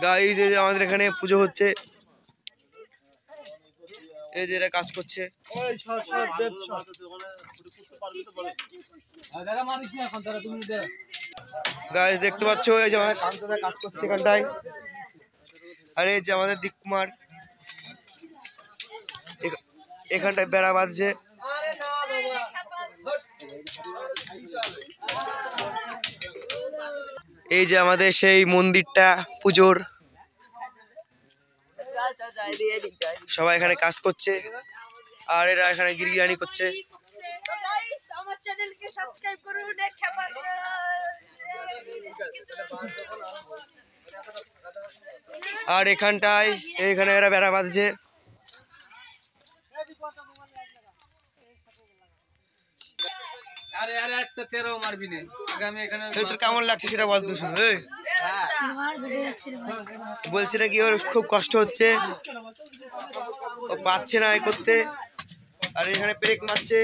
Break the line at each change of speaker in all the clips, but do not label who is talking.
Guys এই যে আমাদের এখানে পুজো হচ্ছে, এই যে এরা কাজ করছে। গাইস দেখতে পাচ্ছ এই যে আমাদের কান্তদা কাজ করছে এখানটায়, আর এই যে আমাদের দিককুমার এখানটায় বেড়া বাঁধছে। এই যে আমাদের সেই মন্দিরটা পুজোর, সবাই এখানে কাজ করছে আর এরা এখানে গিরগিরানি করছে। আর এখানটায় এখানে এরা বেড়া বাঁধছে। কেমন লাগছে সেটা বল তো শুধু। বলছে নাকি ওর খুব কষ্ট হচ্ছে, ও পাচ্ছে না এ করতে, আর এখানে ব্রেক মারছে।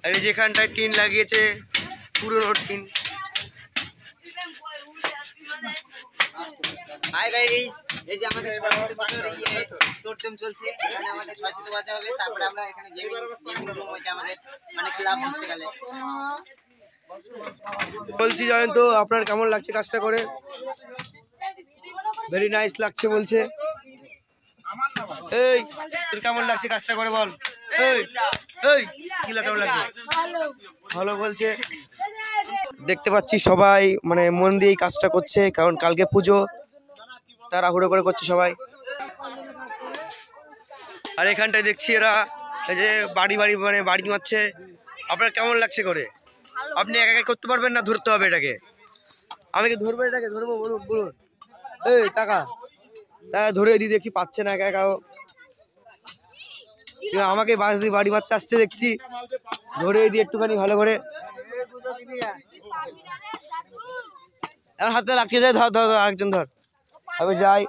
আর এই যেখানটায় টিন লাগিয়েছে পুরনো টিন।
হাই গাইস, এই যে আমাদের তোরজম চলছে, এখানে আমাদের ৬০০ বাজা হবে, তারপরে আমরা এখানে গেমিং রুম, ওইটা আমাদের মানে ক্লাব করতে গেলে।
বলছি জয়ন্ত আপনার কেমন লাগছে কাজটা করে? ভেরি নাইস লাগছে বলছে। এই তোর কেমন লাগছে কাজটা করে বল। এই এই কি কেমন লাগছে? ভালো বলছে। দেখতে পাচ্ছি সবাই মানে মন দিয়ে কাজটা করছে, কারণ কালকে পুজো, তাড়াহুড়ো করে করছে সবাই। আর এখানটায় দেখছি এরা এই যে বাড়ি বাড়ি মানে বাড়ি মারছে। আপনার কেমন লাগছে করে? আপনি একা একা করতে পারবেন না ধরতে হবে এটাকে? আমি কি ধরবো এটাকে? ধরবো বলুন বলুন। এই টাকা ধরে দিয়ে দেখছি পাচ্ছে না একা একাও। আমাকে বাস দিয়ে বাড়ি মারতে আসছে দেখছি, ধরে দিয়ে একটুখানি ভালো করে। এখন হাতে লাগছে, ধর ধর ধর আরেকজন ধর, আমি যাই।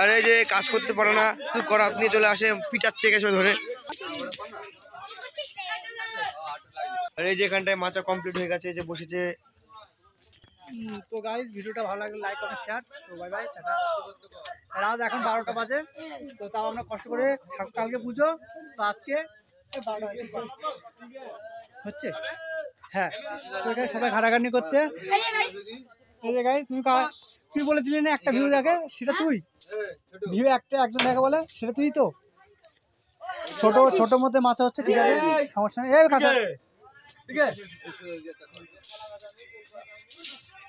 আর এই যে কাজ করতে পারে না, শুধু করাত নিয়ে চলে আসে, পিটাচ্ছে গেছে ধরে। আর এই যে এখানটায় মাচা কমপ্লিট হয়ে গেছে, যে বসেছে।
তো গাইস ভিডিওটা ভালো লাগলে লাইক কমেন্ট শেয়ার। তো বাই বাই, টাটা। রাত এখন 12টা বাজে, তো তাও আমরা কষ্ট করে কালকে পুজো, তো আজকে 12টা হচ্ছে। হ্যাঁ, তো এখানে সবাই ঘাটাঘাটি করছে। এই যে গাইস তুই বলেছিলি না একটা ভিউ দেখে, সেটা তুই ভিউ একজন দেখে বলে, সেটা তুই তো। ছোট মধ্যে মাছা হচ্ছে, ঠিক আছে, সমস্যা নেই। এই কাছে ঠিক আছে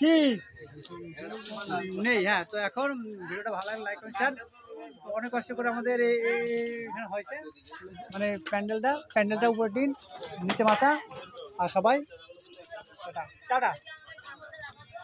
কি নেই। হ্যাঁ, তো এখন ভিডিওটা ভালো লাগে লাইক শেয়ার। অনেক কষ্ট করে আমাদের এখানে হয়েছে, মানে প্যান্ডেলটা উপর টিন, নিচে মাচা, আর সবাই টাটা।